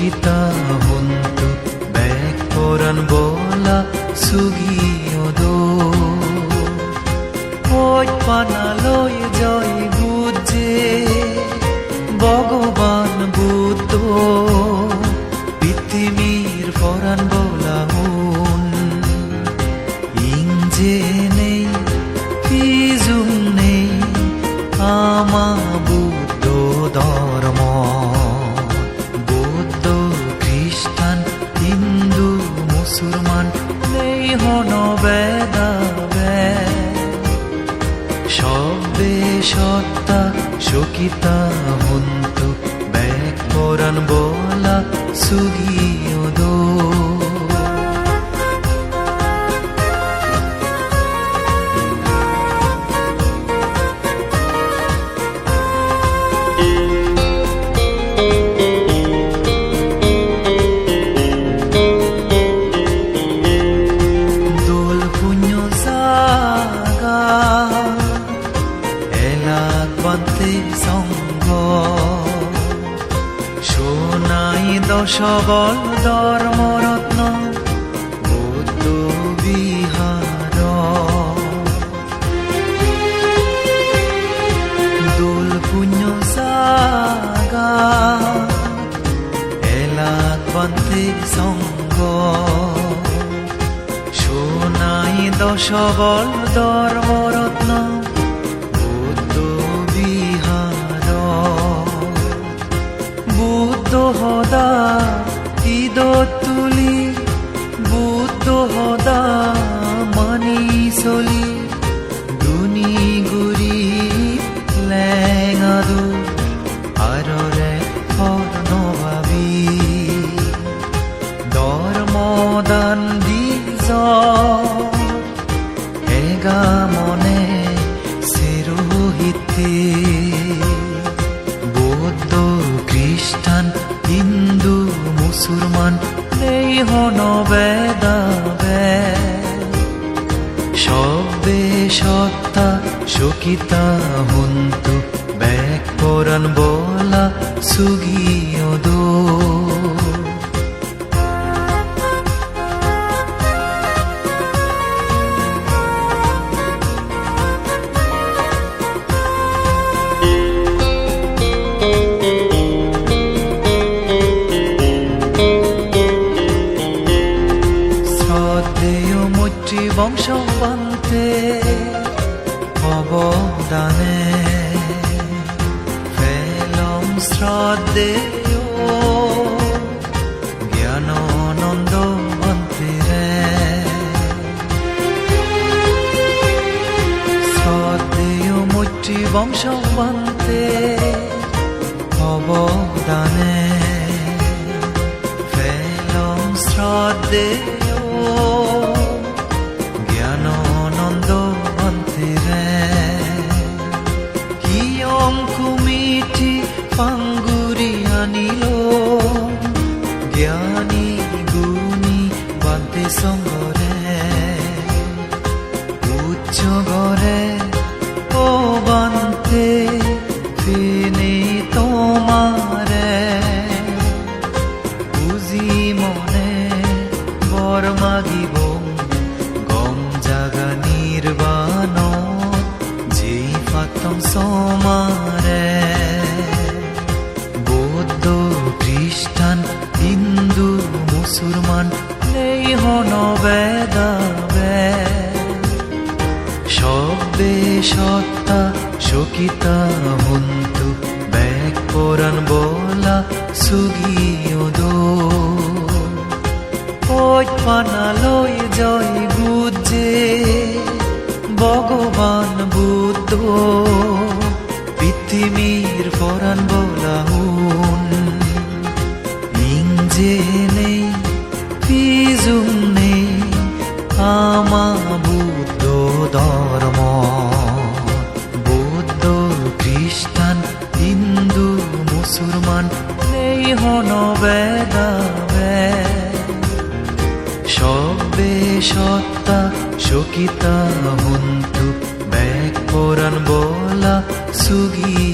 Sukita huntu bek koran bola sugiodo Oj panaloy joy budje Bhagavan Buddho Pithimir poran bola hun Ingje nei kijung nei ama Buddho dharma মুসলমান নেই হন বেদা সবে সত্তা শকিতা হন্তু back কোরআন বলা সুগিয়োদো সোনাই দশবল ধর্মরত্ন বৌদ্ধ বিহার দোল পুণ্য সাগা এলাক বান্তিক সঙ্গ সোনাই দশবল ধর্মরত্ন বুদ্ধ হদা ঈদত তুলি বুদ্ধ হদা মানি চলি দুনি গুৰি লেঙাদু আৰৰে ফৰ্ণ ভাবি ধৰ্মদান দি এগা মনে চিৰোহিতে বৌদ্ধ খ্রিস্টান হিন্দু মুসলমান নেই হন বেদা সবে সত্তা শকিতা হন্তু ব্যাক কোরআন বলা সুগিয়োদো বংশবন্তে অবদানে ফেলম শ্রদ্ধেয় জ্ঞানানন্দ মন্দিরে শ্রদ্ধেয় মৈত্রী বংশবন্তে অবদানে ফেলম শ্রদ্ধেয় জ্ঞানানন্দ মন্দিরে কিয়ং কুমিটি পাঙ্গুরি আনিল জ্ঞানী গুণী বান্তে সঙ্গরে উচ্চ গরে ও বান্তে ফেনে তোমারে বুঝি মনে বর মাগিব নির্বাণ যেই ফাতম সমারে বৌদ্ধ খ্রিস্টান হিন্দু মুসলমান নেই হন বেদা সবে সত্তা শকিতা হন্তু ব্যাক কোরআন বলা সুগিয়োদো ওই পানালয় জয় বুঝে ভগবান বুদ্ধ পৃথিবীর পরাণ বলা হুন ইংজে নেই পিজুং নেই আমা বুদ্ধ ধর্ম বৌদ্ধ খ্রিস্টান হিন্দু মুসলমান নেই হন বেদা সবে সত্তা শকিতা হন্তু ব্যাক কোরআন বলা সুগি